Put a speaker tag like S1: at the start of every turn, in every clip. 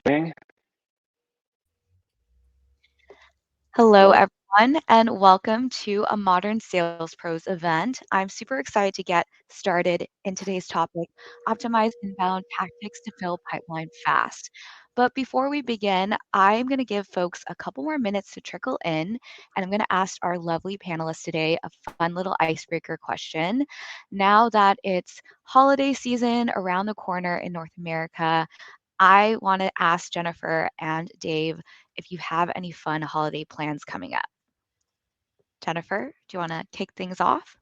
S1: Recording.
S2: Hello,
S1: Hello.
S2: everyone, and welcome to a Modern Sales Pros event. I'm super excited to get started in today's topic, optimize inbound tactics to fill pipeline fast. But before we begin, I'm going to give folks a couple more minutes to trickle in, and I'm going to ask our lovely panelists today a fun little icebreaker question. Now that it's holiday season around the corner in North America, I want to ask Jennifer and Dave if you have any fun holiday plans coming up. Jennifer, do you want to kick things off?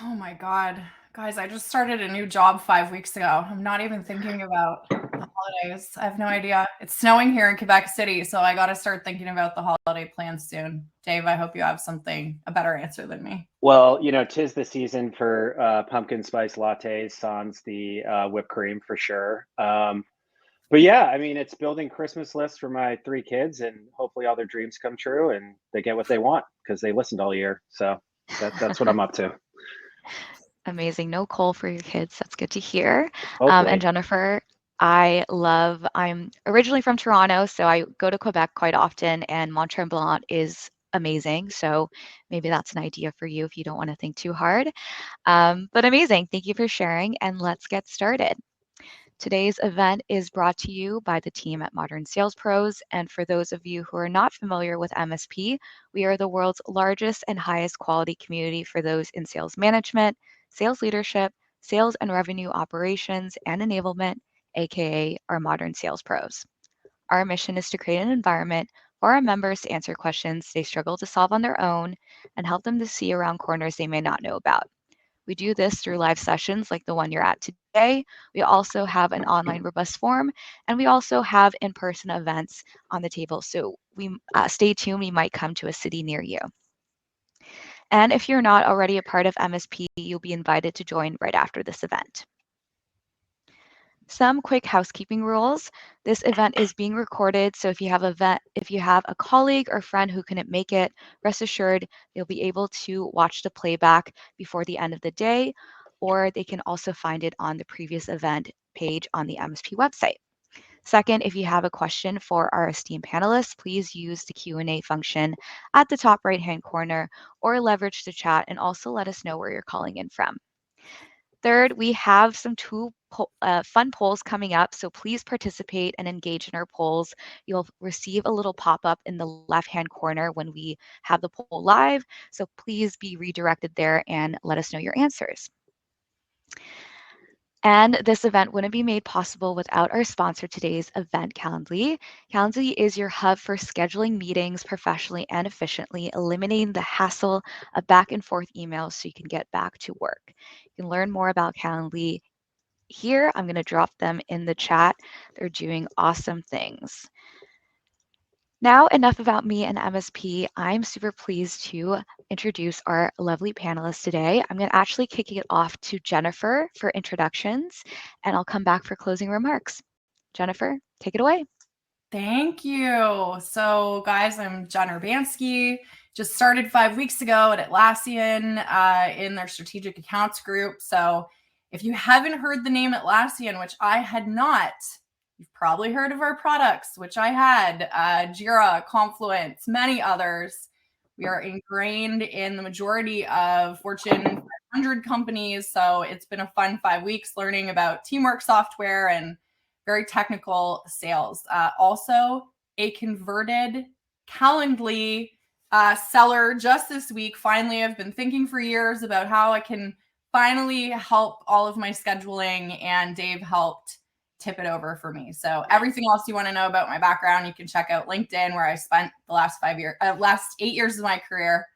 S3: Oh my God. Guys, I just started a new job 5 weeks ago. I'm not even thinking about the holidays. I have no idea. It's snowing here in Quebec City, so I got to start thinking about the holiday plans soon. Dave, I hope you have a better answer than me.
S1: Well, tis the season for pumpkin spice lattes, sans the whipped cream for sure. But yeah, I mean, it's building Christmas lists for my three kids, and hopefully all their dreams come true and they get what they want because they listened all year. So that's what I'm up to.
S2: Amazing. No coal for your kids. That's good to hear. And
S1: Hopefully.
S2: Jennifer, I'm originally from Toronto, so I go to Quebec quite often, and Mont Tremblant is amazing. So maybe that's an idea for you if you don't want to think too hard. But amazing. Thank you for sharing, and let's get started. Today's event is brought to you by the team at Modern Sales Pros. And for those of you who are not familiar with MSP, we are the world's largest and highest quality community for those in sales management, sales leadership, sales and revenue operations, and enablement, aka our Modern Sales Pros. Our mission is to create an environment for our members to answer questions they struggle to solve on their own and help them to see around corners they may not know about. We do this through live sessions like the one you're at today. We also have an online robust forum, and we also have in person events on the table. So we stay tuned, we might come to a city near you. And if you're not already a part of MSP, you'll be invited to join right after this event. Some quick housekeeping rules. This event is being recorded, so if you have a colleague or friend who couldn't make it, rest assured they'll be able to watch the playback before the end of the day, or they can also find it on the previous event page on the MSP website. Second, if you have a question for our esteemed panelists, please use the Q&A function at the top right-hand corner or leverage the chat and also let us know where you're calling in from. Third, we have some fun polls coming up, so please participate and engage in our polls. You'll receive a little pop-up in the left-hand corner when we have the poll live, so please be redirected there and let us know your answers. And this event wouldn't be made possible without our sponsor today's event, Calendly. Calendly is your hub for scheduling meetings professionally and efficiently, eliminating the hassle of back and forth emails so you can get back to work. You can learn more about Calendly here. I'm going to drop them in the chat. They're doing awesome things. Now, enough about me and MSP. I'm super pleased to introduce our lovely panelists today. I'm going to actually kick it off to Jennifer for introductions, and I'll come back for closing remarks. Jennifer, take it away.
S3: Thank you. So, guys, I'm Jen Urbanski. Just started 5 weeks ago at Atlassian in their strategic accounts group. So, if you haven't heard the name Atlassian, which I had not, you've probably heard of our products, which I had, Jira, Confluence, many others. We are ingrained in the majority of Fortune 500 companies. So, it's been a fun 5 weeks learning about teamwork software and very technical sales. Also, a converted Calendly seller just this week. Finally, I've been thinking for years about how I can finally help all of my scheduling, and Dave helped tip it over for me. So everything else you want to know about my background, you can check out LinkedIn, where I spent the last 8 years of my career.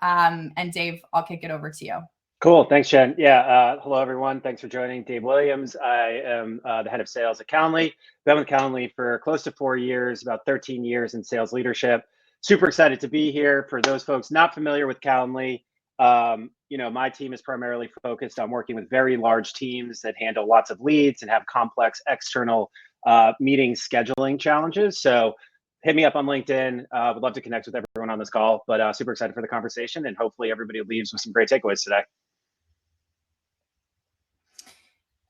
S3: And Dave, I'll kick it over to you.
S1: Cool. Thanks, Jen. Yeah. Hello, everyone. Thanks for joining. Dave Williams. I am the head of sales at Calendly. Been with Calendly for close to 4 years, about 13 years in sales leadership. Super excited to be here. For those folks not familiar with Calendly, my team is primarily focused on working with very large teams that handle lots of leads and have complex external meeting scheduling challenges. So hit me up on LinkedIn. Would love to connect with everyone on this call, but super excited for the conversation, and hopefully everybody leaves with some great takeaways today.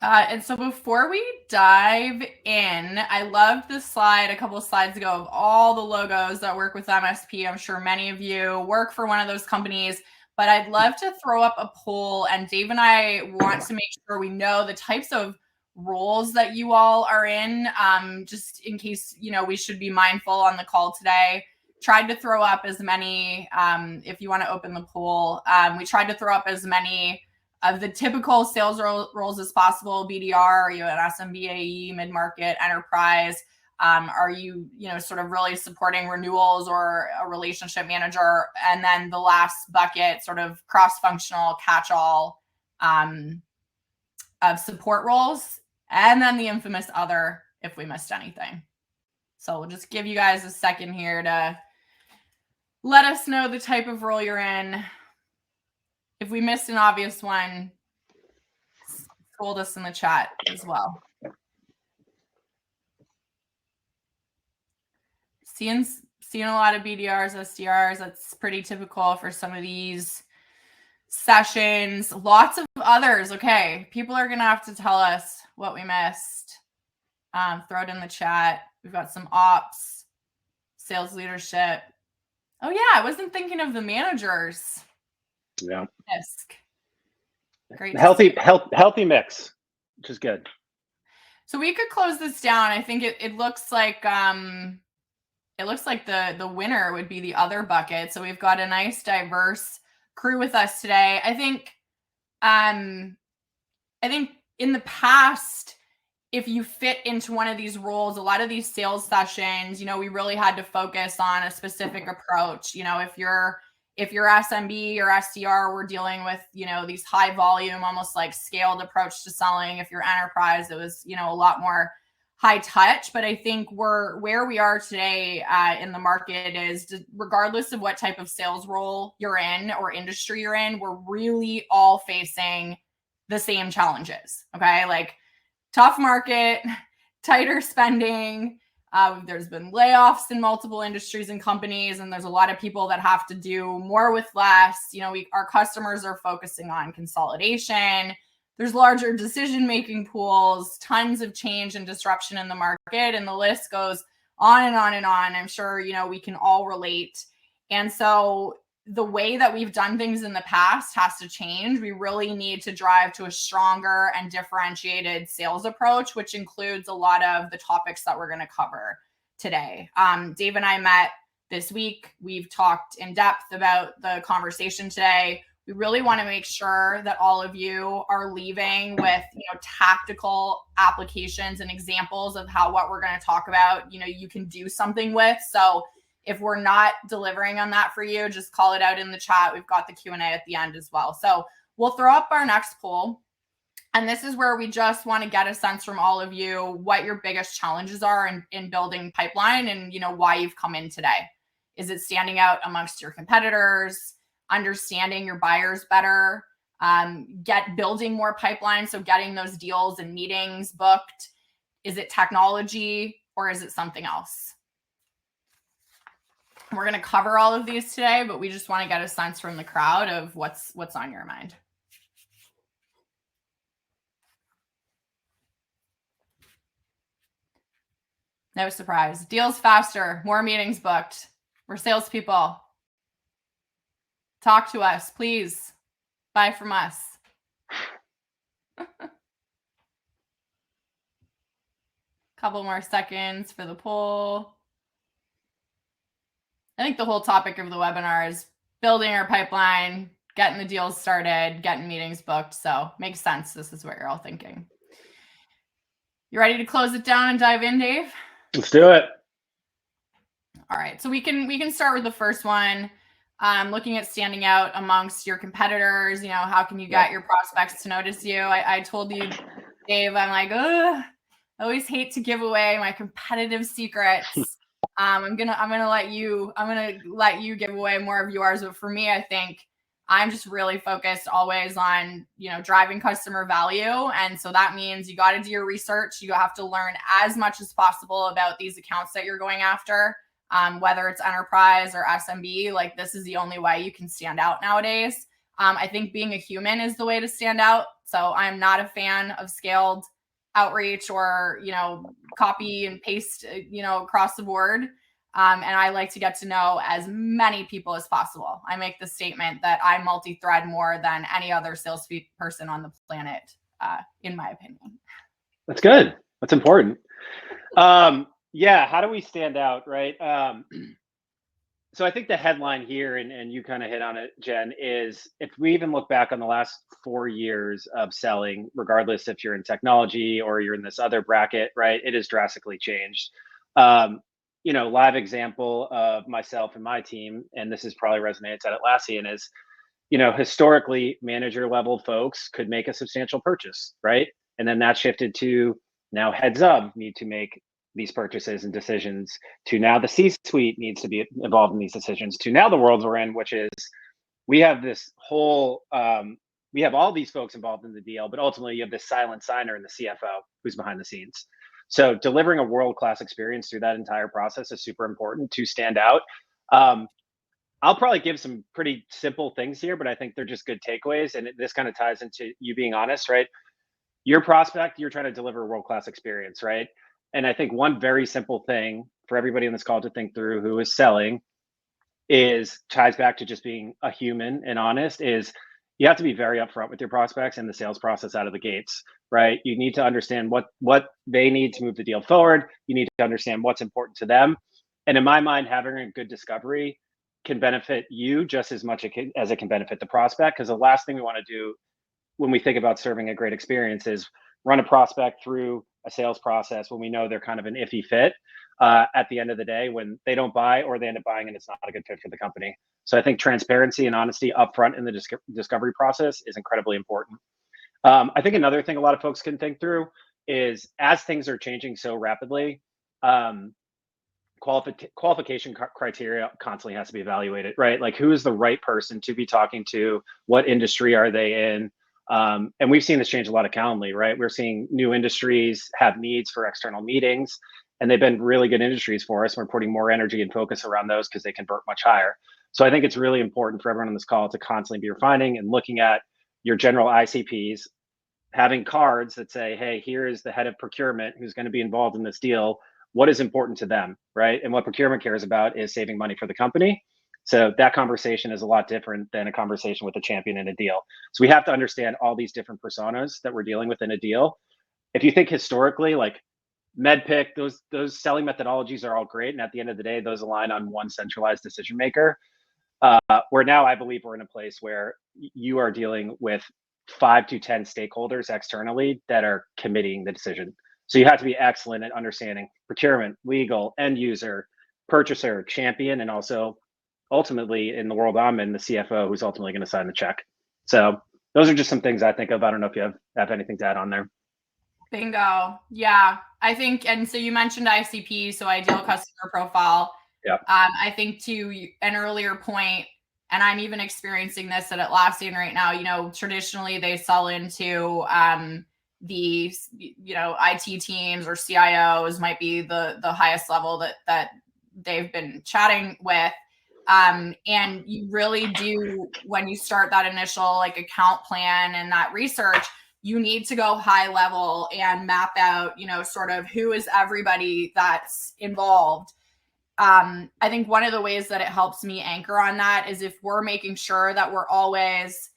S3: And so before we dive in, I loved this slide a couple of slides ago of all the logos that work with MSP. I'm sure many of you work for one of those companies, but I'd love to throw up a poll, and Dave and I want to make sure we know the types of roles that you all are in, just in case, we should be mindful on the call today. Tried to throw up as many, if you want to open the poll, we tried to throw up as many of the typical sales roles as possible. BDR, are you an SMB, mid-market, enterprise? Are you, sort of really supporting renewals or a relationship manager? And then the last bucket, sort of cross-functional catch-all of support roles. And then the infamous other, if we missed anything. So we'll just give you guys a second here to let us know the type of role you're in. If we missed an obvious one, scold us in the chat as well. Seeing a lot of BDRs, SDRs. That's pretty typical for some of these sessions. Lots of others. Okay, people are gonna have to tell us what we missed. Throw it in the chat. We've got some ops, sales leadership. Oh yeah, I wasn't thinking of the managers.
S1: Yeah.
S3: Great.
S1: Healthy mix, which is good.
S3: So we could close this down. I think it looks like the winner would be the other bucket. So we've got a nice diverse crew with us today. I think in the past, if you fit into one of these roles, a lot of these sales sessions, we really had to focus on a specific approach. If you're SMB or SDR, we're dealing with, these high volume, almost like scaled approach to selling. If you're enterprise, it was, a lot more high touch. But I think where we are today in the market is, regardless of what type of sales role you're in or industry you're in, we're really all facing the same challenges. Okay. Like tough market, tighter spending. There's been layoffs in multiple industries and companies, and there's a lot of people that have to do more with less. Our customers are focusing on consolidation. There's larger decision-making pools, tons of change and disruption in the market, and the list goes on and on and on. I'm sure, we can all relate. And so the way that we've done things in the past has to change. We really need to drive to a stronger and differentiated sales approach, which includes a lot of the topics that we're going to cover today. Dave and I met this week. We've talked in depth about the conversation today. We really want to make sure that all of you are leaving with, tactical applications and examples of how what we're going to talk about, you can do something with. So if we're not delivering on that for you, just call it out in the chat. We've got the Q&A at the end as well. So we'll throw up our next poll. And this is where we just want to get a sense from all of you what your biggest challenges are in building pipeline and, why you've come in today. Is it standing out amongst your competitors, understanding your buyers better, building more pipeline, so getting those deals and meetings booked? Is it technology or is it something else? We're going to cover all of these today, but we just want to get a sense from the crowd of what's on your mind. No surprise. Deals faster, more meetings booked. We're salespeople. Talk to us, please. Buy from us. Couple more seconds for the poll. I think the whole topic of the webinar is building our pipeline, getting the deals started, getting meetings booked. So makes sense. This is what you're all thinking. You ready to close it down and dive in, Dave?
S1: Let's do it.
S3: All right. So we can start with the first one. Looking at standing out amongst your competitors. How can you get your prospects to notice you? I told you, Dave, I'm like, I always hate to give away my competitive secrets. I'm gonna let you give away more of yours. But for me, I think I'm just really focused always on, driving customer value. And so that means you got to do your research. You have to learn as much as possible about these accounts that you're going after, whether it's enterprise or SMB. Like, this is the only way you can stand out nowadays. I think being a human is the way to stand out. So I'm not a fan of scaled outreach or, copy and paste, across the board. And I like to get to know as many people as possible. I make the statement that I multi-thread more than any other sales person on the planet, in my opinion.
S1: That's good. That's important. Yeah. How do we stand out, right? So I think the headline here, and you kind of hit on it, Jen, is if we even look back on the last 4 years of selling, regardless if you're in technology or you're in this other bracket, right, it has drastically changed. Live example of myself and my team, and this is probably resonates at Atlassian, is, historically manager level folks could make a substantial purchase, right? And then that shifted to now heads up need to make these purchases and decisions, to now the C-suite needs to be involved in these decisions, to now the world we're in, which is we have this whole we have all these folks involved in the deal, but ultimately you have this silent signer and the CFO who's behind the scenes. So delivering a world-class experience through that entire process is super important to stand out. I'll probably give some pretty simple things here, but I think they're just good takeaways. And this kind of ties into you being honest, right? Your prospect, you're trying to deliver a world-class experience, right? And I think one very simple thing for everybody in this call to think through who is selling ties back to just being a human and honest, is you have to be very upfront with your prospects in the sales process out of the gates, right? You need to understand what they need to move the deal forward. You need to understand what's important to them. And in my mind, having a good discovery can benefit you just as much as it can benefit the prospect. Because the last thing we want to do when we think about serving a great experience is run a prospect through a sales process when we know they're kind of an iffy fit at the end of the day, when they don't buy or they end up buying and it's not a good fit for the company. So I think transparency and honesty upfront in the discovery process is incredibly important. I think another thing a lot of folks can think through is, as things are changing so rapidly, qualification criteria constantly has to be evaluated, right? Like, who is the right person to be talking to? What industry are they in? And we've seen this change a lot of Calendly, right? We're seeing new industries have needs for external meetings, and they've been really good industries for us. We're putting more energy and focus around those because they convert much higher. So I think it's really important for everyone on this call to constantly be refining and looking at your general ICPs, having cards that say, hey, here is the head of procurement who's going to be involved in this deal. What is important to them, right? And what procurement cares about is saving money for the company. So that conversation is a lot different than a conversation with a champion in a deal. So we have to understand all these different personas that we're dealing with in a deal. If you think historically, like MedPick, those selling methodologies are all great. And at the end of the day, those align on one centralized decision maker. Where now I believe we're in a place where you are dealing with 5 to 10 stakeholders externally that are committing the decision. So you have to be excellent at understanding procurement, legal, end user, purchaser, champion, and also ultimately, in the world I'm in, the CFO who's ultimately going to sign the check. So those are just some things I think of. I don't know if you have anything to add on there.
S3: Bingo. Yeah, I think, and so you mentioned ICP, so ideal customer profile.
S1: Yeah.
S3: I think to an earlier point, and I'm even experiencing this at Atlassian right now, traditionally they sell into the IT teams, or CIOs might be the highest level that they've been chatting with. And you really do, when you start that initial account plan and that research, you need to go high level and map out, sort of who is everybody that's involved. I think one of the ways that it helps me anchor on that is if we're making sure that we're always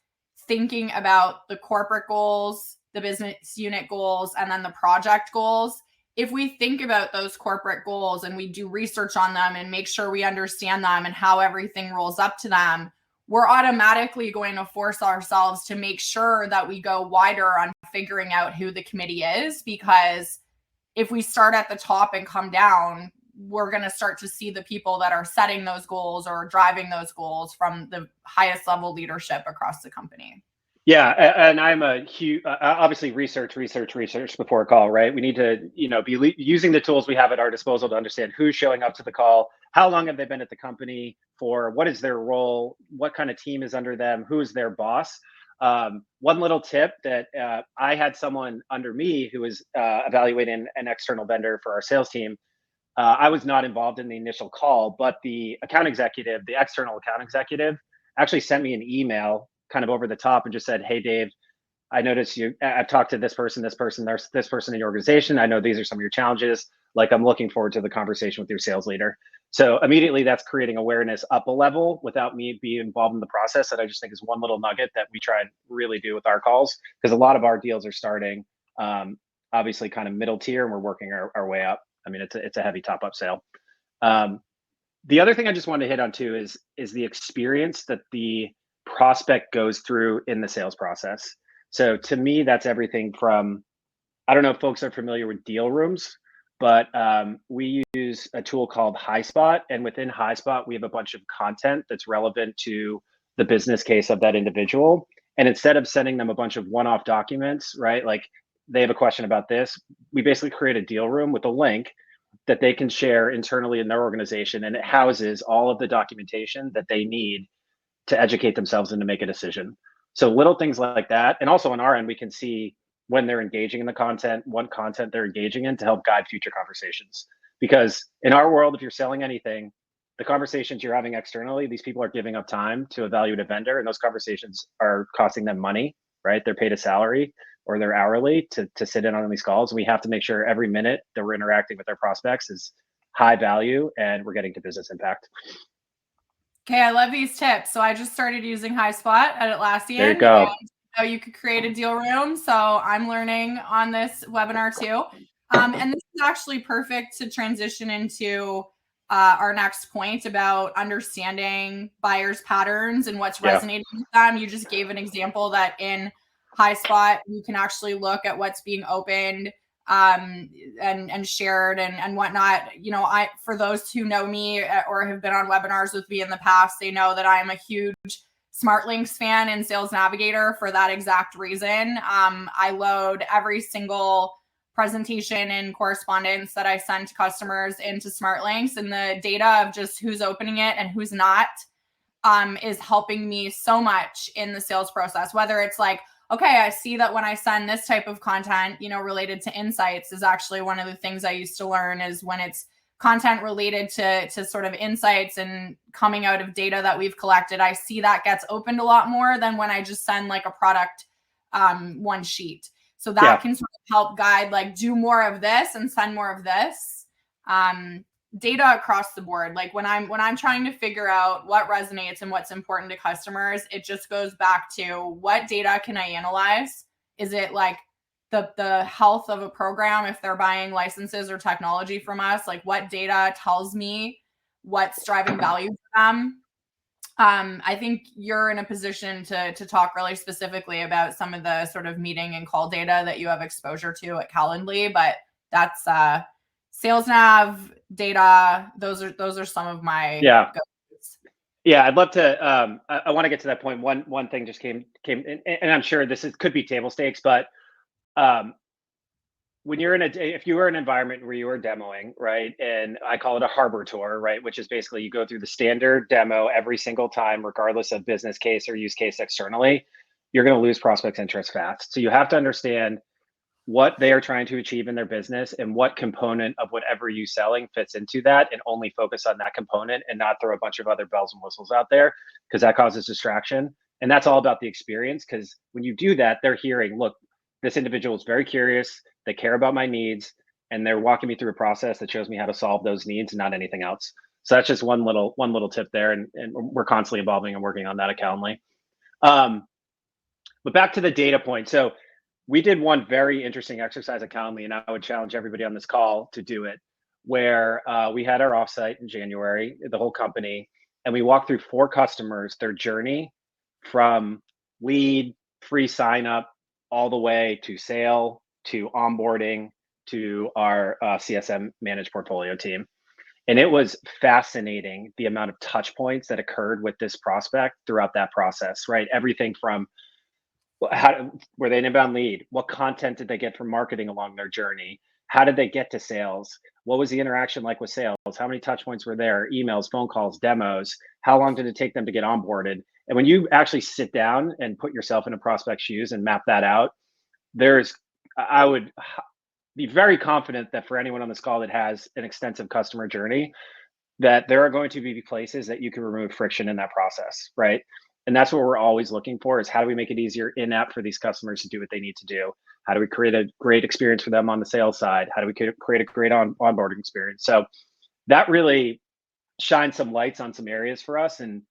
S3: thinking about the corporate goals, the business unit goals, and then the project goals. If we think about those corporate goals and we do research on them and make sure we understand them and how everything rolls up to them, we're automatically going to force ourselves to make sure that we go wider on figuring out who the committee is, because if we start at the top and come down, we're going to start to see the people that are setting those goals or driving those goals from the highest level leadership across the company.
S1: Yeah, and I'm a huge, obviously research before a call, right? We need to, be using the tools we have at our disposal to understand who's showing up to the call, how long have they been at the company for, what is their role, what kind of team is under them, who's their boss. One little tip that I had someone under me who was evaluating an external vendor for our sales team. I was not involved in the initial call, but the external account executive, actually sent me an email kind of over the top and just said, hey, Dave, I noticed I've talked to this person, there's this person in your organization. I know these are some of your challenges. Like, I'm looking forward to the conversation with your sales leader. So immediately that's creating awareness up a level without me being involved in the process. That I just think is one little nugget that we try and really do with our calls, because a lot of our deals are starting obviously kind of middle tier, and we're working our way up. I mean, it's a heavy top up sale. The other thing I just wanted to hit on too is the experience that the prospect goes through in the sales process. So to me, that's everything from, I don't know if folks are familiar with deal rooms, but we use a tool called HighSpot, and within HighSpot, we have a bunch of content that's relevant to the business case of that individual. And instead of sending them a bunch of one-off documents, right? Like, they have a question about this, we basically create a deal room with a link that they can share internally in their organization, and it houses all of the documentation that they need to educate themselves and to make a decision. So little things like that. And also on our end, we can see when they're engaging in the content, what content they're engaging in, to help guide future conversations. Because in our world, if you're selling anything, the conversations you're having externally, these people are giving up time to evaluate a vendor, and those conversations are costing them money, right? They're paid a salary or they're hourly to sit in on these calls. And we have to make sure every minute that we're interacting with our prospects is high value and we're getting to business impact.
S3: Okay, I love these tips. So I just started using HighSpot at Atlassian.
S1: There you go.
S3: And you could create a deal room. So I'm learning on this webinar too. And this is actually perfect to transition into our next point about understanding buyers' patterns and what's resonating with them. You just gave an example that in HighSpot, you can actually look at what's being opened and shared and whatnot. You know, for those who know me or have been on webinars with me in the past, they know that I'm a huge Smart Links fan and Sales Navigator for that exact reason. I load every single presentation and correspondence that I send to customers into Smart Links, and the data of just who's opening it and who's not is helping me so much in the sales process. Whether it's like, okay, I see that when I send this type of content, you know, related to insights, is actually one of the things I used to learn, is when it's content related to sort of insights and coming out of data that we've collected, I see that gets opened a lot more than when I just send like a product one sheet. So that can sort of help guide, like, do more of this and send more of this. Data across the board. Like when I'm trying to figure out what resonates and what's important to customers, it just goes back to, what data can I analyze? Is it like the health of a program if they're buying licenses or technology from us? Like, what data tells me what's driving value for them? I think you're in a position to talk really specifically about some of the sort of meeting and call data that you have exposure to at Calendly, but that's Sales Nav data. Those are some of my go-tos.
S1: Yeah, I'd love to. I want to get to that point. One thing just came, and I'm sure could be table stakes, but when you're if you were in an environment where you were demoing, right, and I call it a harbor tour, right, which is basically you go through the standard demo every single time, regardless of business case or use case externally, you're going to lose prospects' interest fast. So you have to understand what they are trying to achieve in their business and what component of whatever you're selling fits into that, and only focus on that component and not throw a bunch of other bells and whistles out there, because that causes distraction. And that's all about the experience, because when you do that, they're hearing, look, this individual is very curious, they care about my needs, and they're walking me through a process that shows me how to solve those needs and not anything else. So that's just one little tip there, and we're constantly evolving and working on that at Calendly. But back to the data point. So we did one very interesting exercise at Calendly, and I would challenge everybody on this call to do it, where we had our offsite in January, the whole company, and we walked through 4 customers, their journey from lead, free sign up, all the way to sale, to onboarding, to our CSM managed portfolio team. And it was fascinating the amount of touch points that occurred with this prospect throughout that process, right? Everything from were they an inbound lead? What content did they get from marketing along their journey? How did they get to sales? What was the interaction like with sales? How many touch points were there? Emails, phone calls, demos? How long did it take them to get onboarded? And when you actually sit down and put yourself in a prospect's shoes and map that out, I would be very confident that for anyone on this call that has an extensive customer journey, that there are going to be places that you can remove friction in that process, right? And that's what we're always looking for, is how do we make it easier in app for these customers to do what they need to do? How do we create a great experience for them on the sales side? How do we create a great onboarding experience? So that really shines some lights on some areas for us. And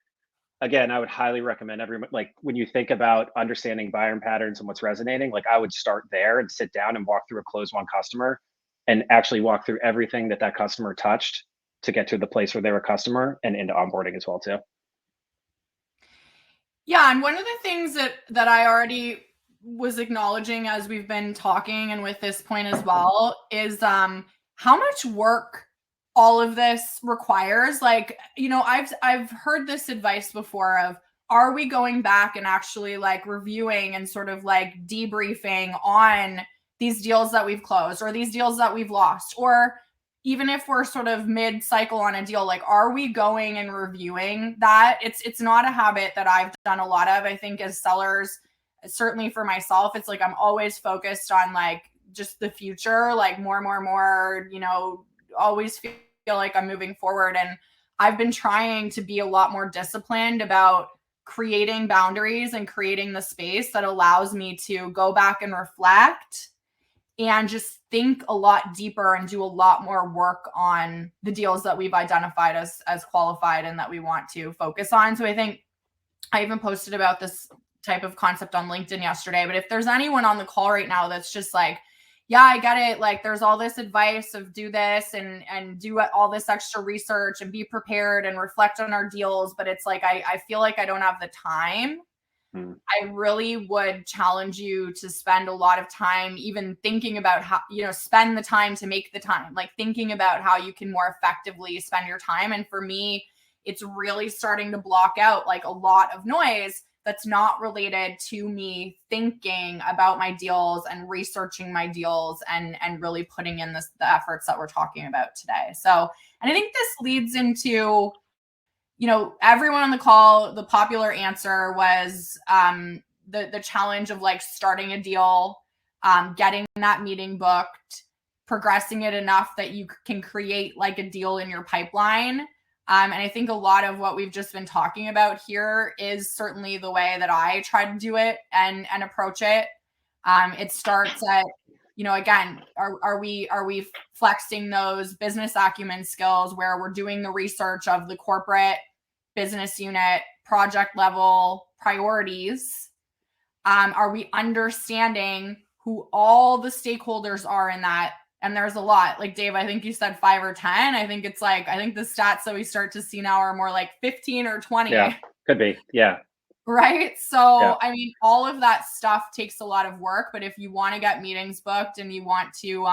S1: again, I would highly recommend everyone, like when you think about understanding buyer patterns and what's resonating, like I would start there and sit down and walk through a closed won customer and actually walk through everything that that customer touched to get to the place where they're a customer and into onboarding as well too.
S3: Yeah, and one of the things that I already was acknowledging as we've been talking and with this point as well is how much work all of this requires. Like, you know, I've heard this advice before of, are we going back and actually like reviewing and sort of like debriefing on these deals that we've closed or these deals that we've lost? Or even if we're sort of mid-cycle on a deal, like, are we going and reviewing that? It's not a habit that I've done a lot of. I think as sellers, certainly for myself, it's like I'm always focused on like just the future, like more, you know, always feel like I'm moving forward. And I've been trying to be a lot more disciplined about creating boundaries and creating the space that allows me to go back and reflect and just think a lot deeper and do a lot more work on the deals that we've identified as qualified and that we want to focus on. So I think I even posted about this type of concept on LinkedIn yesterday, but if there's anyone on the call right now that's just like, yeah, I get it. Like there's all this advice of do this and do all this extra research and be prepared and reflect on our deals. But it's like, I feel like I don't have the time. I really would challenge you to spend a lot of time even thinking about how, you know, spend the time to make the time, like thinking about how you can more effectively spend your time. And for me, it's really starting to block out like a lot of noise that's not related to me thinking about my deals and researching my deals and really putting in the efforts that we're talking about today. So, and I think this leads into, you know, everyone on the call, the popular answer was the challenge of like starting a deal, getting that meeting booked, progressing it enough that you can create like a deal in your pipeline. And I think a lot of what we've just been talking about here is certainly the way that I try to do it and approach it. It starts at, you know, again, are we flexing those business acumen skills where we're doing the research of the corporate business unit project level priorities? Are we understanding who all the stakeholders are in that? And there's a lot. Like Dave, I think you said 5 or 10. I think it's like, I think the stats that we start to see now are more like 15 or 20.
S1: Yeah, could be. Yeah.
S3: Right. So,
S1: Yeah.
S3: I mean, all of that stuff takes a lot of work, but if you want to get meetings booked and you want to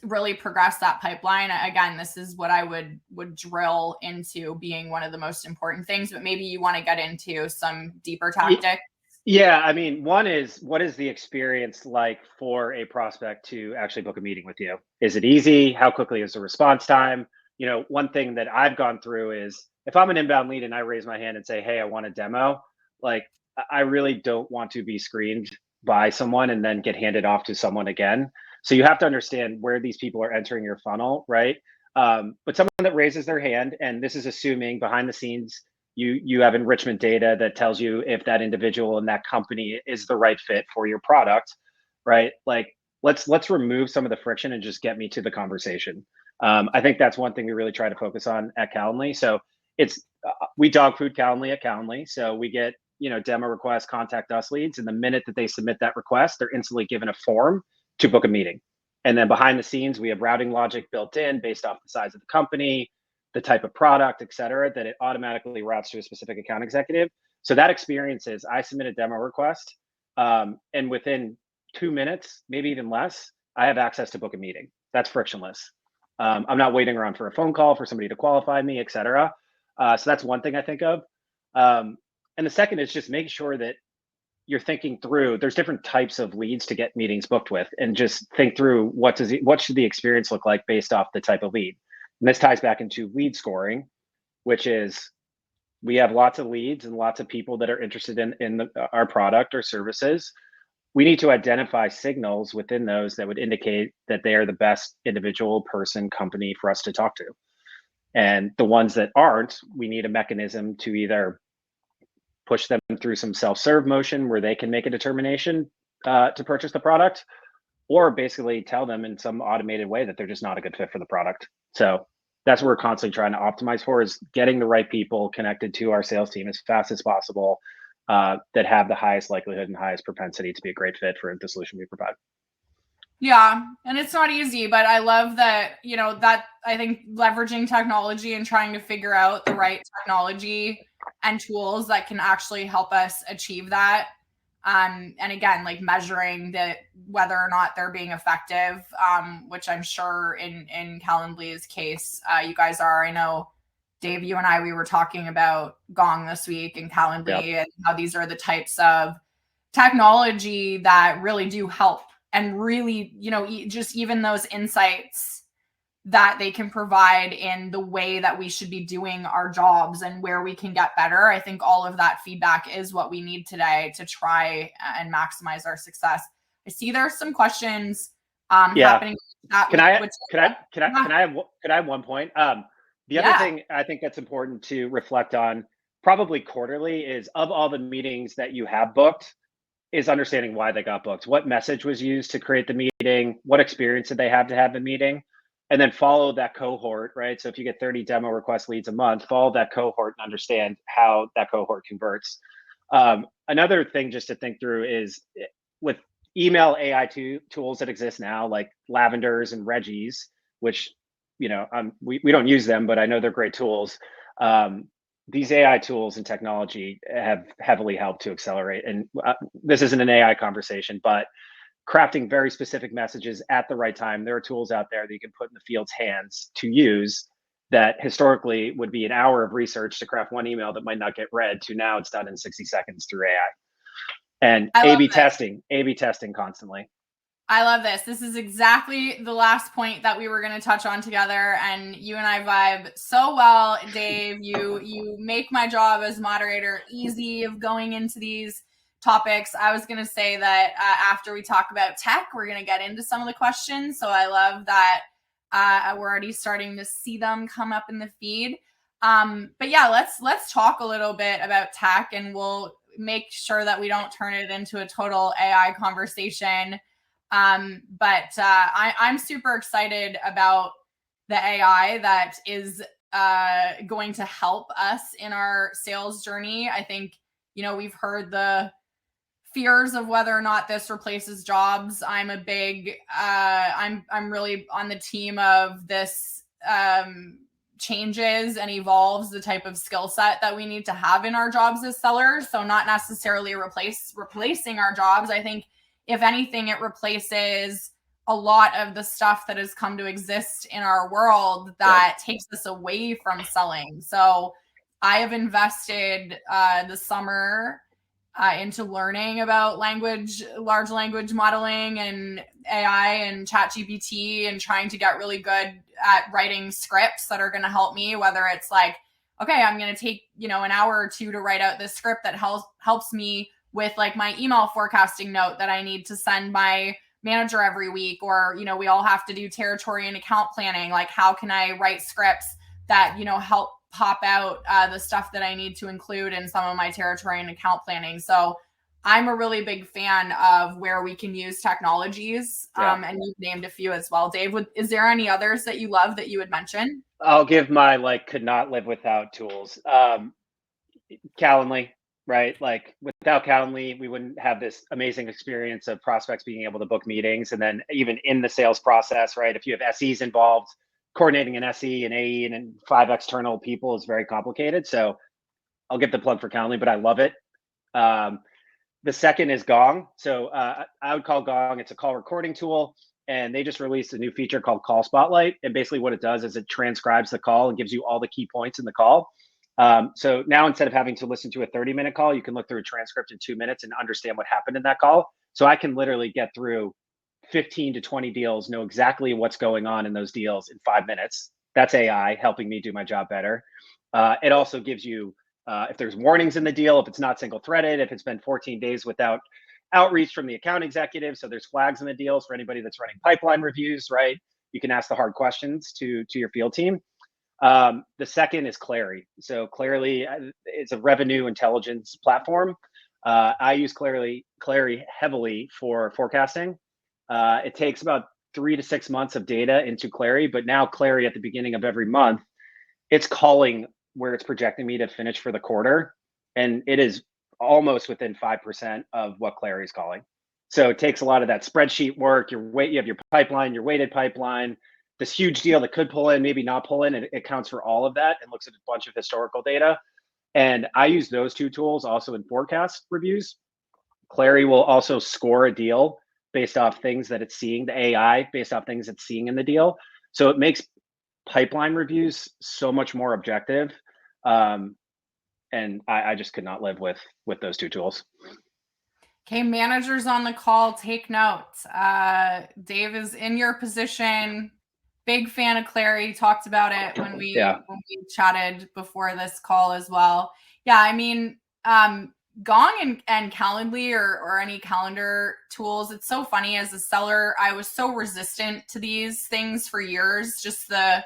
S3: really progress that pipeline, again, this is what I would drill into being one of the most important things, but maybe you want to get into some deeper tactics.
S1: Yeah, I mean, one is, what is the experience like for a prospect to actually book a meeting with you? Is it easy? How quickly is the response time? You know, one thing that I've gone through is if I'm an inbound lead and I raise my hand and say, hey, I want a demo, like I really don't want to be screened by someone and then get handed off to someone again. So you have to understand where these people are entering your funnel, right? But someone that raises their hand, and this is assuming behind the scenes, you have enrichment data that tells you if that individual in that company is the right fit for your product, right? Like let's remove some of the friction and just get me to the conversation. I think that's one thing we really try to focus on at Calendly. So it's we dog food Calendly at Calendly. So we get, you know, demo requests, contact us leads, and the minute that they submit that request, they're instantly given a form to book a meeting. And then behind the scenes, we have routing logic built in based off the size of the company, the type of product, et cetera, that it automatically routes to a specific account executive. So that experience is I submit a demo request, and within 2 minutes, maybe even less, I have access to book a meeting. That's frictionless. I'm not waiting around for a phone call for somebody to qualify me, et cetera. So that's one thing I think of. And the second is just make sure that you're thinking through, there's different types of leads to get meetings booked with, and just think through what should the experience look like based off the type of lead. And this ties back into lead scoring, which is we have lots of leads and lots of people that are interested in our product or services. We need to identify signals within those that would indicate that they are the best individual person company for us to talk to. And the ones that aren't, we need a mechanism to either push them through some self-serve motion where they can make a determination to purchase the product, or basically tell them in some automated way that they're just not a good fit for the product. So that's what we're constantly trying to optimize for, is getting the right people connected to our sales team as fast as possible, that have the highest likelihood and highest propensity to be a great fit for the solution we provide.
S3: Yeah, and it's not easy, but I love that, that I think leveraging technology and trying to figure out the right technology and tools that can actually help us achieve that. And again, like measuring that whether or not they're being effective, which I'm sure in Calendly's case, you guys are. I know, Dave, you and I, we were talking about Gong this week and Calendly, and how these are the types of technology that really do help, and really, just even those insights that they can provide in the way that we should be doing our jobs and where we can get better. I think all of that feedback is what we need today to try and maximize our success. I see there's some questions happening.
S1: Can I have one point? The other thing I think that's important to reflect on, probably quarterly, is of all the meetings that you have booked, is understanding why they got booked. What message was used to create the meeting? What experience did they have to have the meeting? And then follow that cohort, right? So if you get 30 demo request leads a month, follow that cohort and understand how that cohort converts. Another thing just to think through is, with email AI tools that exist now, like Lavenders and Reggies, which, we don't use them, but I know they're great tools. These AI tools and technology have heavily helped to accelerate. And this isn't an AI conversation, but crafting very specific messages at the right time. There are tools out there that you can put in the field's hands to use that historically would be an hour of research to craft one email that might not get read, to now it's done in 60 seconds through AI. And A/B testing constantly.
S3: I love this. This is exactly the last point that we were going to touch on together, and you and I vibe so well, Dave. You make my job as moderator easy of going into these topics. I was going to say that after we talk about tech, we're going to get into some of the questions. So I love that we're already starting to see them come up in the feed. But yeah, let's talk a little bit about tech, and we'll make sure that we don't turn it into a total AI conversation. But I'm super excited about the AI that is going to help us in our sales journey. I think, we've heard the fears of whether or not this replaces jobs. I'm a big, I'm really on the team of this changes and evolves the type of skill set that we need to have in our jobs as sellers. So not necessarily replacing our jobs. I think, if anything, it replaces a lot of the stuff that has come to exist in our world that takes us away from selling. So I have invested the summer into learning about large language modeling and AI and ChatGPT, and trying to get really good at writing scripts that are going to help me, whether it's like, okay, I'm going to take, an hour or two to write out this script that helps me with like my email forecasting note that I need to send my manager every week, or, we all have to do territory and account planning. Like, how can I write scripts that, help pop out the stuff that I need to include in some of my territory and account planning. So I'm a really big fan of where we can use technologies. And you've named a few as well. Dave, is there any others that you love that you would mention?
S1: I'll give my could not live without tools. Calendly, right? Like, without Calendly, we wouldn't have this amazing experience of prospects being able to book meetings. And then even in the sales process, right? If you have SEs involved, coordinating an SE and AE and 5 external people is very complicated. So I'll give the plug for Calendly, but I love it. The second is Gong. So I would call Gong, it's a call recording tool, and they just released a new feature called Call Spotlight. And basically what it does is it transcribes the call and gives you all the key points in the call. So now, instead of having to listen to a 30-minute call, you can look through a transcript in 2 minutes and understand what happened in that call. So I can literally get through 15 to 20 deals, know exactly what's going on in those deals in 5 minutes. That's AI helping me do my job better. It also gives you, if there's warnings in the deal, if it's not single threaded, if it's been 14 days without outreach from the account executive. So there's flags in the deals for anybody that's running pipeline reviews, right? You can ask the hard questions to your field team. The second is Clary. So Clary is a revenue intelligence platform. I use Clary heavily for forecasting. It takes about 3 to 6 months of data into Clary, but now Clary at the beginning of every month, it's calling where it's projecting me to finish for the quarter, and it is almost within 5% of what Clary is calling. So it takes a lot of that spreadsheet work. You have your pipeline, your weighted pipeline, this huge deal that could pull in, maybe not pull in, and it accounts for all of that and looks at a bunch of historical data. And I use those two tools also in forecast reviews. Clary will also score a deal based off things that it's seeing, the AI based off things it's seeing in the deal. So it makes pipeline reviews so much more objective. And I just could not live with those two tools.
S3: Okay, managers on the call, take notes. Dave is in your position. Big fan of Clary. Talked about it when we chatted before this call as well. Yeah, I mean, Gong and Calendly or any calendar tools. It's so funny as a seller. I was so resistant to these things for years. Just I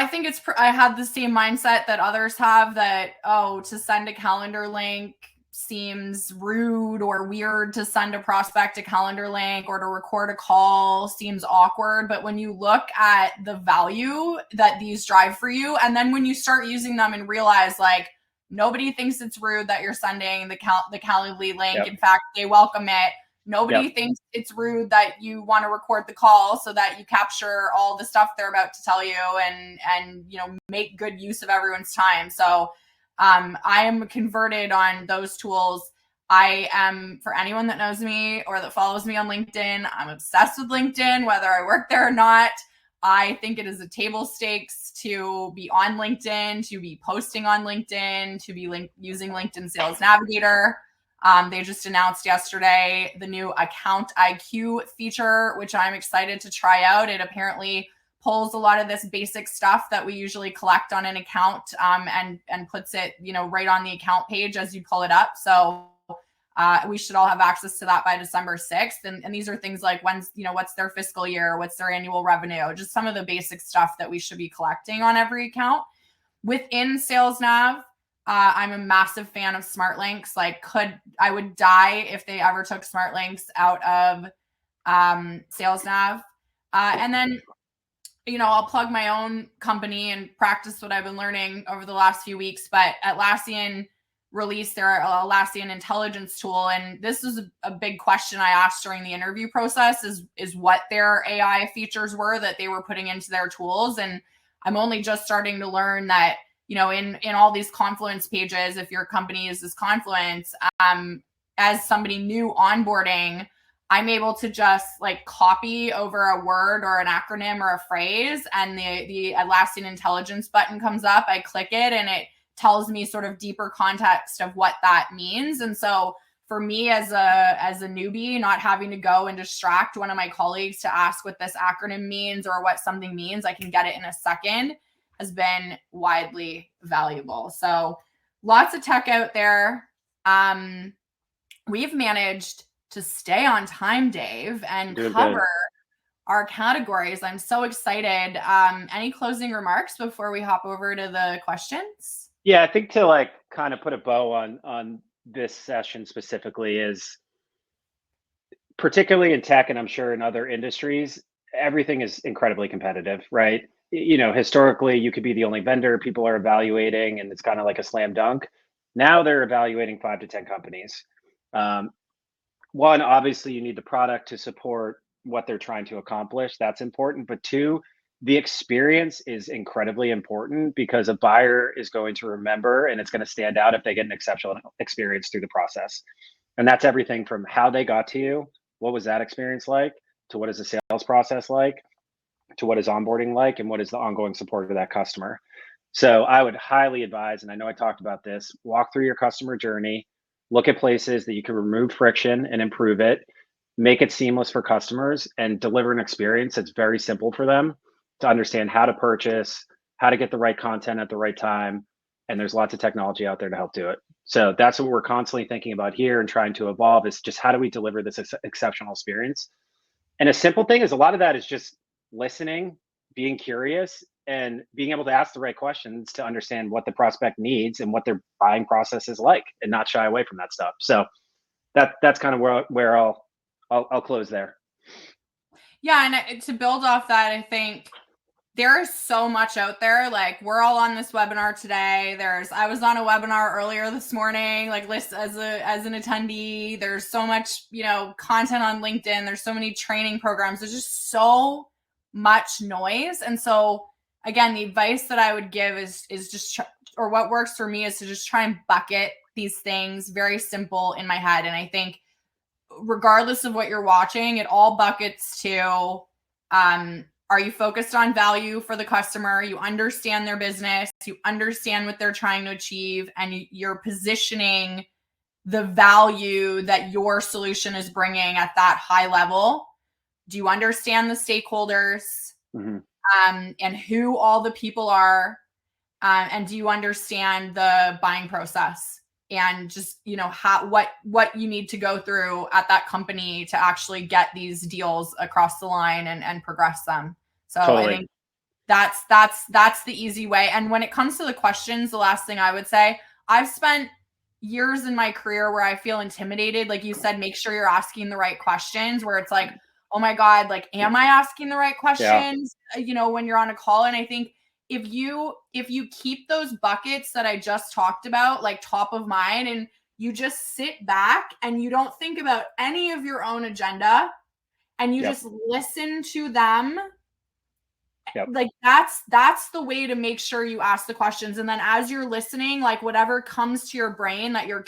S3: think I had the same mindset that others have that, to send a calendar link seems rude or weird, to send a prospect a calendar link or to record a call seems awkward. But when you look at the value that these drive for you, and then when you start using them and realize like nobody thinks it's rude that you're sending the Calendly link. Yep. In fact, they welcome it. Nobody thinks it's rude that you want to record the call so that you capture all the stuff they're about to tell you and make good use of everyone's time. So I am converted on those tools. I am, for anyone that knows me or that follows me on LinkedIn, I'm obsessed with LinkedIn, whether I work there or not. I think it is a table stakes to be on LinkedIn, to be posting on LinkedIn, to be using LinkedIn Sales Navigator. They just announced yesterday the new Account IQ feature, which I'm excited to try out. It apparently pulls a lot of this basic stuff that we usually collect on an account and puts it, right on the account page as you pull it up. So we should all have access to that by December 6th. And these are things like what's their fiscal year, what's their annual revenue, just some of the basic stuff that we should be collecting on every account. Within Sales Nav, I'm a massive fan of smart links. I would die if they ever took smart links out of Sales Nav. And then, I'll plug my own company and practice what I've been learning over the last few weeks. But Atlassian released their Atlassian intelligence tool. And this is a big question I asked during the interview process is what their AI features were that they were putting into their tools. And I'm only just starting to learn that, in all these Confluence pages, if your company uses Confluence, as somebody new onboarding, I'm able to just copy over a word or an acronym or a phrase, and the Atlassian intelligence button comes up. I click it and it tells me sort of deeper context of what that means. And so for me as a newbie, not having to go and distract one of my colleagues to ask what this acronym means or what something means, I can get it in a second, has been widely valuable. So lots of tech out there. We've managed to stay on time, Dave, and cover our categories. I'm so excited. Any closing remarks before we hop over to the questions?
S1: Yeah, I think to kind of put a bow on this session specifically is, particularly in tech, and I'm sure in other industries, everything is incredibly competitive, right? Historically, you could be the only vendor people are evaluating, and it's kind of like a slam dunk. Now they're evaluating 5 to 10 companies. One, obviously, you need the product to support what they're trying to accomplish. That's important. But 2, the experience is incredibly important because a buyer is going to remember and it's going to stand out if they get an exceptional experience through the process. And that's everything from how they got to you, what was that experience like, to what is the sales process like, to what is onboarding like, and what is the ongoing support of that customer. So I would highly advise, and I know I talked about this, walk through your customer journey, look at places that you can remove friction and improve it, make it seamless for customers, and deliver an experience that's very simple for them to understand how to purchase, how to get the right content at the right time. And there's lots of technology out there to help do it. So that's what we're constantly thinking about here and trying to evolve, is just how do we deliver this exceptional experience? And a simple thing is, a lot of that is just listening, being curious, and being able to ask the right questions to understand what the prospect needs and what their buying process is like, and not shy away from that stuff. So that's kind of where I'll close there.
S3: Yeah, and to build off that, I think there is so much out there. Like, we're all on this webinar today. I was on a webinar earlier this morning, like list as an attendee. There's so much, content on LinkedIn. There's so many training programs. There's just so much noise. And so again, the advice that I would give is just, or what works for me is to just try and bucket these things very simple in my head. And I think regardless of what you're watching, it all buckets to, are you focused on value for the customer? You understand their business, you understand what they're trying to achieve, and you're positioning the value that your solution is bringing at that high level. Do you understand the stakeholders, and who all the people are? And do you understand the buying process? And just, what you need to go through at that company to actually get these deals across the line and progress them. So totally. I think that's the easy way. And when it comes to the questions, the last thing I would say, I've spent years in my career where I feel intimidated. Like you said, make sure you're asking the right questions, where it's like, oh my God, like, am I asking the right questions? Yeah. When you're on a call. And I think if you keep those buckets that I just talked about, like top of mind, and you just sit back and you don't think about any of your own agenda, and you just listen to them, like that's the way to make sure you ask the questions. And then as you're listening, like whatever comes to your brain that you're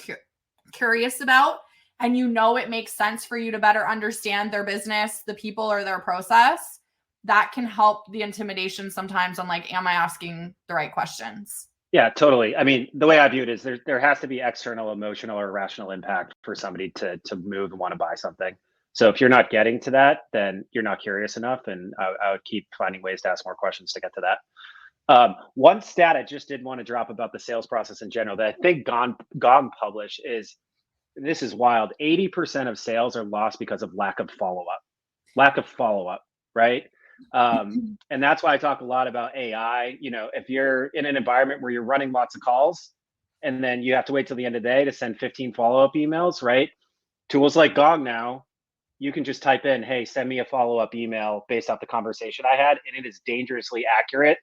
S3: curious about, and it makes sense for you to better understand their business, the people, or their process, that can help the intimidation sometimes on like, am I asking the right questions?
S1: Yeah, totally. I mean, the way I view it is there has to be external, emotional, or rational impact for somebody to move and want to buy something. So if you're not getting to that, then you're not curious enough. And I would keep finding ways to ask more questions to get to that. One stat I just did want to drop about the sales process in general that I think Gone published is, this is wild, 80% of sales are lost because of lack of follow-up, right? And that's why I talk a lot about AI. If you're in an environment where you're running lots of calls and then you have to wait till the end of the day to send 15 follow-up emails, right? Tools like Gong now, you can just type in, hey, send me a follow-up email based off the conversation I had, and it is dangerously accurate,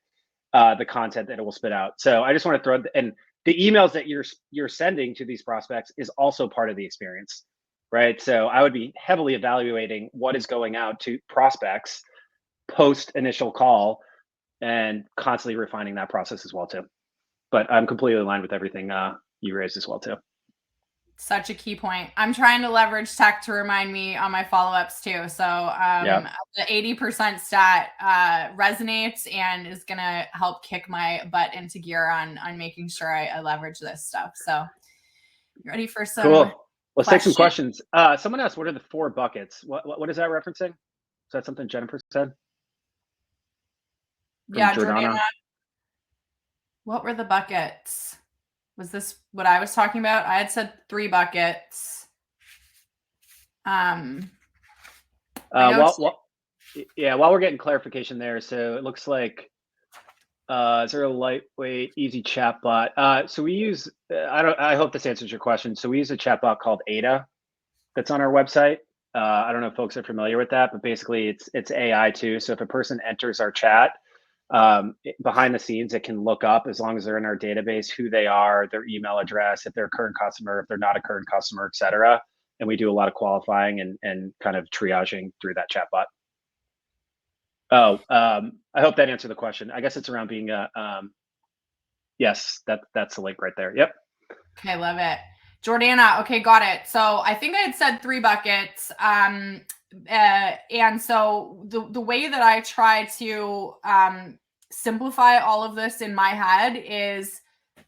S1: the content that it will spit out. So I just want to throw, and the emails that you're sending to these prospects is also part of the experience, right? So I would be heavily evaluating what is going out to prospects post initial call, and constantly refining that process as well too. But I'm completely aligned with everything you raised as well too.
S3: Such a key point. I'm trying to leverage tech to remind me on my follow-ups too. So the 80% stat resonates and is going to help kick my butt into gear on making sure I leverage this stuff. So you ready for some
S1: Cool. Let's take some questions. Someone asked, what are the 4 buckets? What is that referencing? Is that something Jennifer said?
S3: Yeah, Jordana. What were the buckets? Was this what I was talking about? I had said 3 buckets.
S1: While we're getting clarification there, so it looks like is there a lightweight, easy chatbot? So we use, I hope this answers your question. So we use a chatbot called Ada that's on our website. I don't know if folks are familiar with that, but basically it's AI too. So if a person enters our chat, behind the scenes, it can look up, as long as they're in our database, who they are, their email address, if they're a current customer, if they're not a current customer, et cetera. And we do a lot of qualifying and kind of triaging through that chatbot. I hope that answered the question. I guess it's around being yes, that's the link right there. Yep.
S3: Okay, love it. Jordana, okay, got it. So I think I had said 3 buckets. And so the way that I try to simplify all of this in my head is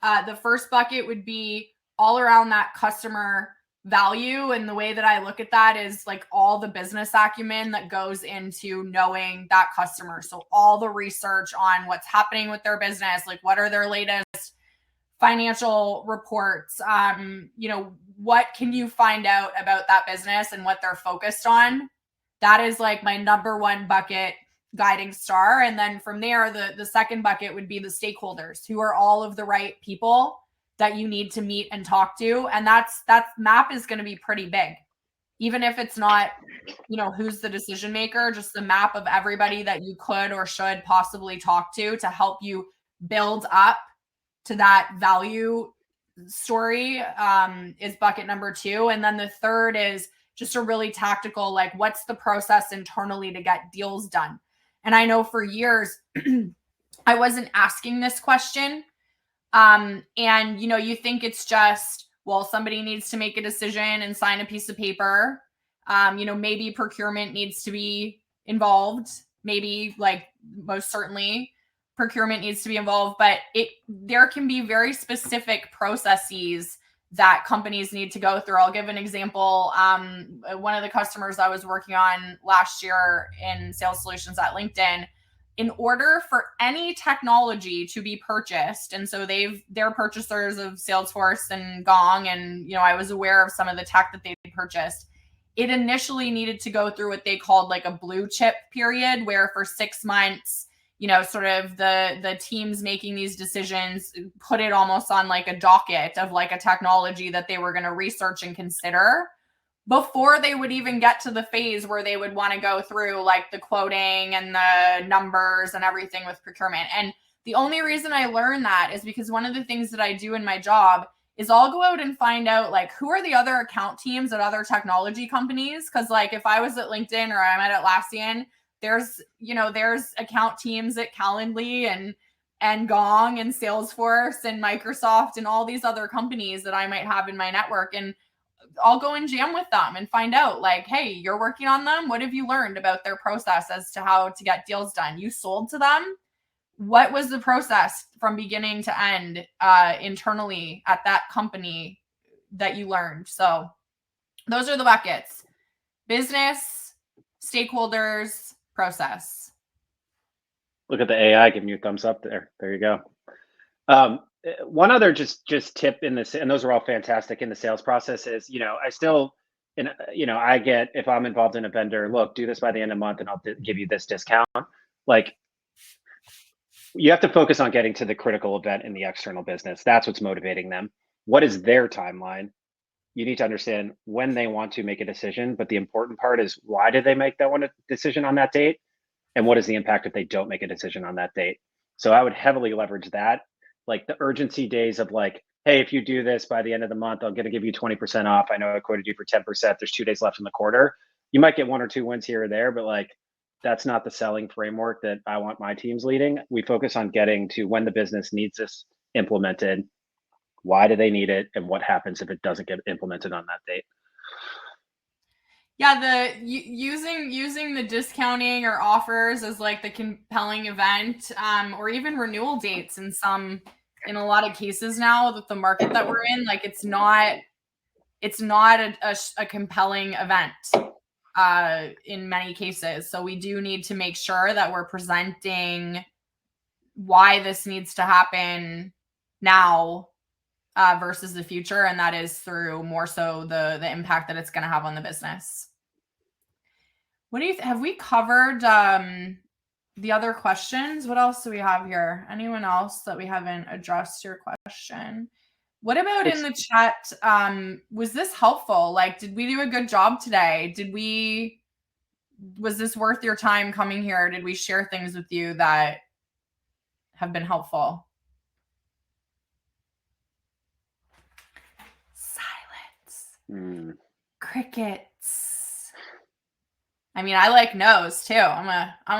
S3: the first bucket would be all around that customer value. And the way that I look at that is like all the business acumen that goes into knowing that customer. So all the research on what's happening with their business, like what are their latest financial reports, what can you find out about that business and what they're focused on. That is like my number 1 bucket. guiding star. And then from there, the second bucket would be the stakeholders, who are all of the right people that you need to meet and talk to. And that map is going to be pretty big, even if it's not, who's the decision maker, just the map of everybody that you could or should possibly talk to help you build up to that value story is bucket number 2. And then the third is just a really tactical, like, what's the process internally to get deals done? And I know for years I wasn't asking this question. And, you think it's just, well, somebody needs to make a decision and sign a piece of paper. Maybe procurement needs to be involved. Maybe, like, most certainly procurement needs to be involved, but there can be very specific processes that companies need to go through. I'll give an example. One of the customers I was working on last year in sales solutions at LinkedIn, in order for any technology to be purchased, and so they're purchasers of Salesforce and Gong, and I was aware of some of the tech that they purchased. It initially needed to go through what they called like a blue chip period, where for 6 months, sort of the teams making these decisions put it almost on like a docket of like a technology that they were going to research and consider before they would even get to the phase where they would want to go through like the quoting and the numbers and everything with procurement. And the only reason I learned that is because one of the things that I do in my job is I'll go out and find out like who are the other account teams at other technology companies. Cause like if I was at LinkedIn or I'm at Atlassian, there's account teams at Calendly and Gong and Salesforce and Microsoft and all these other companies that I might have in my network. And I'll go and jam with them and find out like, hey, you're working on them. What have you learned about their process as to how to get deals done? You sold to them. What was the process from beginning to end internally at that company that you learned? So those are the buckets: business, stakeholders, process.
S1: Look at the AI giving you a thumbs up there. There you go. One other just tip in this, and those are all fantastic in the sales process, is, I still, I get, if I'm involved in a vendor, look, do this by the end of the month and I'll give you this discount. Like, you have to focus on getting to the critical event in the external business. That's what's motivating them. What is their timeline? You need to understand when they want to make a decision, but the important part is, why did they make that one decision on that date? And what is the impact if they don't make a decision on that date? So I would heavily leverage that. Like the urgency days of like, hey, if you do this by the end of the month, I'm going to give you 20% off. I know I quoted you for 10%. There's 2 days left in the quarter. You might get 1 or 2 wins here or there, but like, that's not the selling framework that I want my teams leading. We focus on getting to when the business needs this implemented. Why do they need it? And what happens if it doesn't get implemented on that date?
S3: Yeah, using the discounting or offers as like the compelling event, or even renewal dates in a lot of cases now that the market that we're in, like it's not a compelling event in many cases. So we do need to make sure that we're presenting why this needs to happen now versus the future, and that is through more so the impact that it's going to have on the business. What do you have we covered the other questions? What else do we have here? Anyone else that we haven't addressed your question? What about in the chat? Was this helpful? Like, did we do a good job today? Was this worth your time coming here? Did we share things with you that have been helpful? Silence. Crickets. I mean, I like no's too. I'm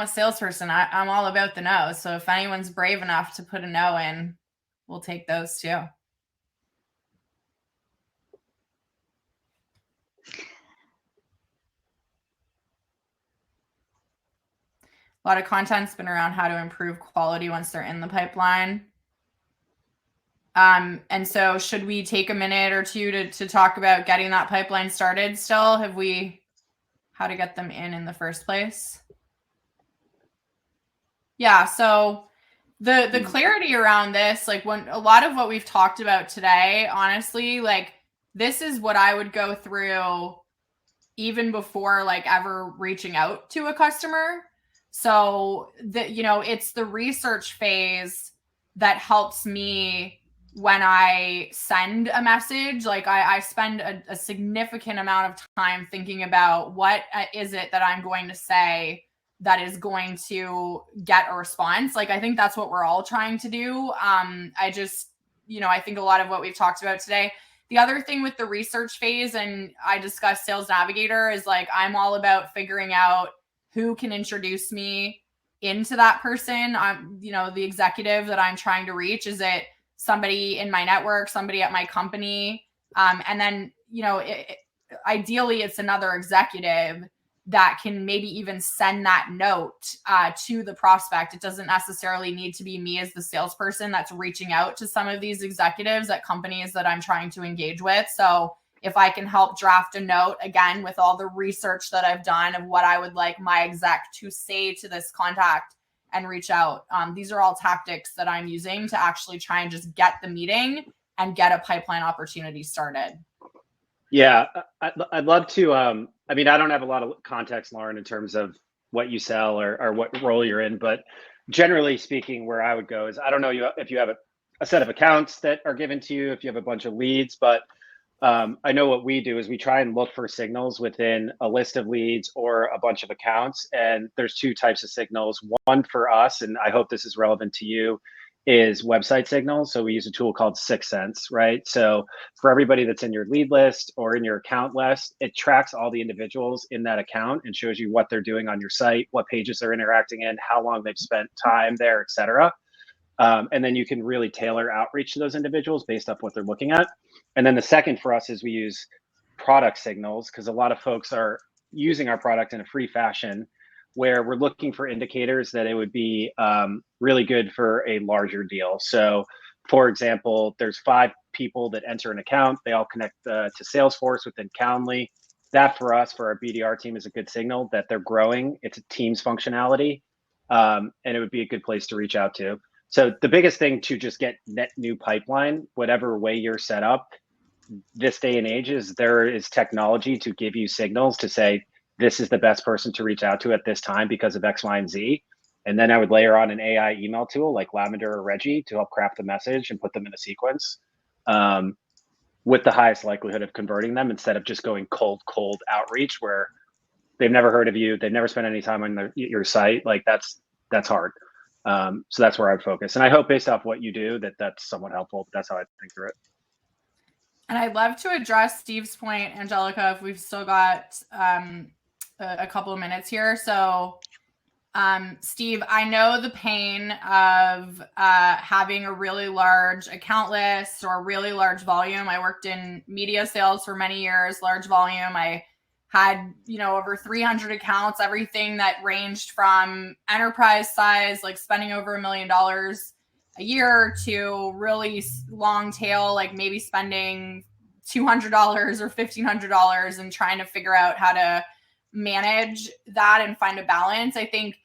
S3: a salesperson. I'm all about the no's. So if anyone's brave enough to put a no in, we'll take those too. A lot of content's been around how to improve quality once they're in the pipeline. And so should we take a minute or two to talk about getting that pipeline started still? How to get them in the first place? Yeah, so the clarity around this, like when a lot of what we've talked about today, honestly, like this is what I would go through even before like ever reaching out to a customer. So it's the research phase that helps me when I send a message. Like I spend a significant amount of time thinking about what is it that I'm going to say that is going to get a response. Like I think that's what we're all trying to do. I think a lot of what we've talked about today. The other thing with the research phase, and I discussed Sales Navigator, is like I'm all about figuring out who can introduce me into that person. I'm, the executive that I'm trying to reach. Is it somebody in my network, somebody at my company? And then, ideally it's another executive that can maybe even send that note to the prospect. It doesn't necessarily need to be me as the salesperson that's reaching out to some of these executives at companies that I'm trying to engage with. So if I can help draft a note, again, with all the research that I've done of what I would like my exec to say to this contact and reach out. These are all tactics that I'm using to actually try and just get the meeting and get a pipeline opportunity started.
S1: Yeah, I'd love to. I mean, I don't have a lot of context, Lauren, in terms of what you sell or what role you're in, but generally speaking, where I would go is I don't know if you have a set of accounts that are given to you, if you have a bunch of leads, but I know what we do is we try and look for signals within a list of leads or a bunch of accounts. And there's two types of signals. One for us, and I hope this is relevant to you, is website signals. So we use a tool called 6sense, right? So for everybody that's in your lead list or in your account list, it tracks all the individuals in that account and shows you what they're doing on your site, what pages they're interacting in, how long they've spent time there, et cetera. And then you can really tailor outreach to those individuals based off what they're looking at. And then the second for us is we use product signals, because a lot of folks are using our product in a free fashion where we're looking for indicators that it would be really good for a larger deal. So for example, there's 5 people that enter an account. They all connect to Salesforce within Calendly. That for us, for our BDR team, is a good signal that they're growing. It's a Teams functionality, and it would be a good place to reach out to. So the biggest thing to just get net new pipeline, whatever way you're set up, this day and age, is there is technology to give you signals to say, this is the best person to reach out to at this time because of X, Y, and Z. And then I would layer on an AI email tool like Lavender or Reggie to help craft the message and put them in a sequence with the highest likelihood of converting them, instead of just going cold outreach where they've never heard of you, they've never spent any time on your site. Like that's hard. So that's where I'd focus. And I hope based off what you do that's somewhat helpful, but that's how I think through it.
S3: And I'd love to address Steve's point, Angelica, if we've still got a couple of minutes here. So Steve, I know the pain of having a really large account list or a really large volume. I worked in media sales for many years, large volume. I had, over 300 accounts, everything that ranged from enterprise size, like spending over $1 million a year, to really long tail, like maybe spending $200 or $1,500 and trying to figure out how to manage that and find a balance. I think,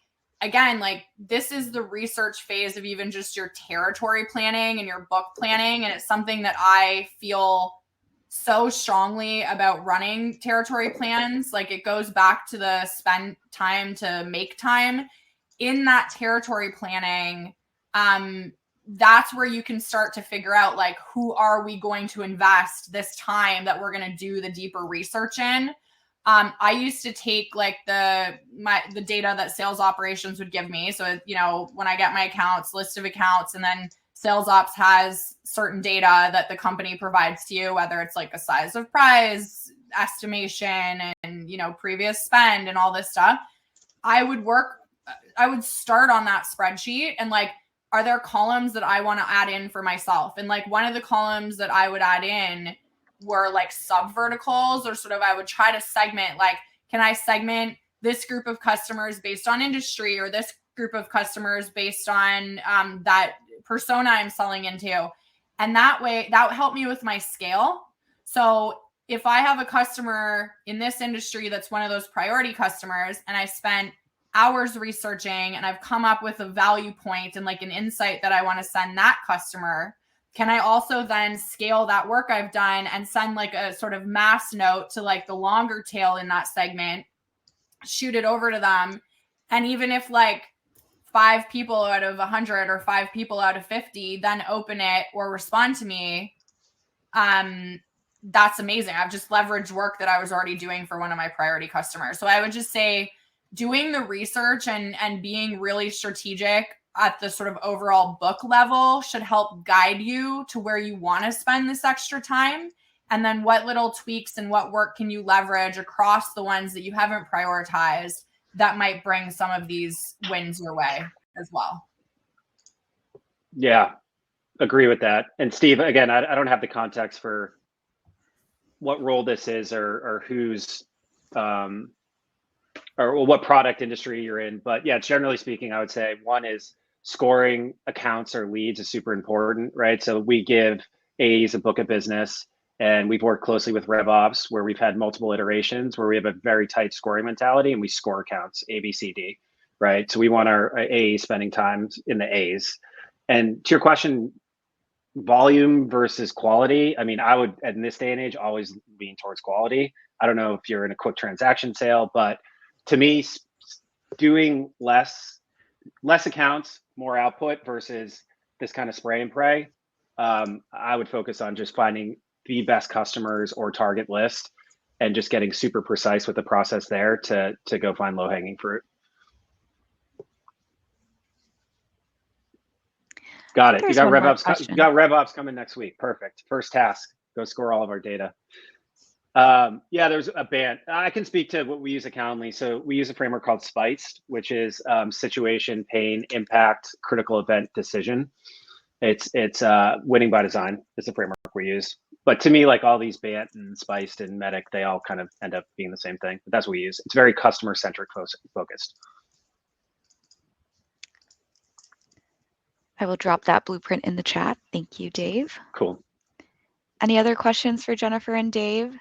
S3: again, like this is the research phase of even just your territory planning and your book planning. And it's something that I feel so strongly about running territory plans. Like it goes back to the spend time to make time in that territory planning. That's where you can start to figure out like, who are we going to invest this time that we're going to do the deeper research in? I used to take like the data that sales operations would give me. So, when I get my accounts, list of accounts, and then sales ops has certain data that the company provides to you, whether it's like a size of prize estimation and, previous spend and all this stuff. I would start on that spreadsheet and like, are there columns that I want to add in for myself? And like one of the columns that I would add in were like sub verticals, or sort of, I would try to segment, like, can I segment this group of customers based on industry, or this group of customers based on that persona I'm selling into? And that way, that would help me with my scale. So if I have a customer in this industry that's one of those priority customers, and I spent hours researching and I've come up with a value point and like an insight that I want to send that customer, can I also then scale that work I've done and send like a sort of mass note to like the longer tail in that segment, shoot it over to them, And even if like 5 people out of 100 or 5 people out of 50 then open it or respond to me, that's amazing. I've just leveraged work that I was already doing for one of my priority customers. So I would just say doing the research and being really strategic at the sort of overall book level should help guide you to where you want to spend this extra time. And then what little tweaks and what work can you leverage across the ones that you haven't prioritized that might bring some of these wins your way as well.
S1: Yeah, agree with that. And Steve, again, I don't have the context for what role this is or who's or what product industry you're in. But yeah, generally speaking, I would say one is scoring accounts or leads is super important, right? So we give A's a book of business, and we've worked closely with RevOps where we've had multiple iterations where we have a very tight scoring mentality and we score accounts A, B, C, D, right? So we want our A's spending time in the A's. And to your question, volume versus quality. I mean, I would, in this day and age, always lean towards quality. I don't know if you're in a quick transaction sale, but to me, doing less accounts, more output versus this kind of spray and pray. I would focus on just finding the best customers or target list and just getting super precise with the process there to go find low hanging fruit. Got it. You got RevOps coming next week. Perfect. First task, go score all of our data. Yeah, there's a band. I can speak to what we use at Calendly. So we use a framework called SPICED, which is situation, pain, impact, critical event, decision. It's winning by design is the framework we use. But to me, like all these BANT and SPICED and MEDIC, they all kind of end up being the same thing. But that's what we use. It's very customer-centric focused.
S2: I will drop that blueprint in the chat. Thank you, Dave.
S1: Cool.
S2: Any other questions for Jennifer and Dave?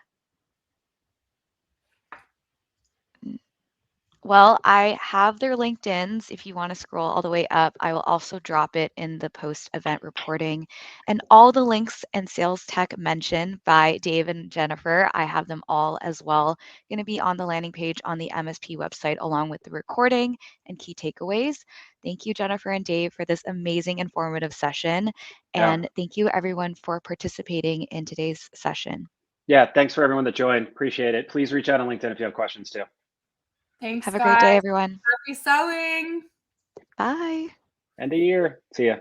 S2: Well, I have their LinkedIns. If you want to scroll all the way up, I will also drop it in the post-event reporting. And all the links and sales tech mentioned by Dave and Jennifer, I have them all as well. Going to be on the landing page on the MSP website along with the recording and key takeaways. Thank you, Jennifer and Dave, for this amazing informative session. And thank you, everyone, for participating in today's session.
S1: Yeah, thanks for everyone that joined. Appreciate it. Please reach out on LinkedIn if you have questions too.
S3: Thanks,
S2: Have a great day, everyone.
S3: Happy selling.
S2: Bye.
S1: End of year. See ya.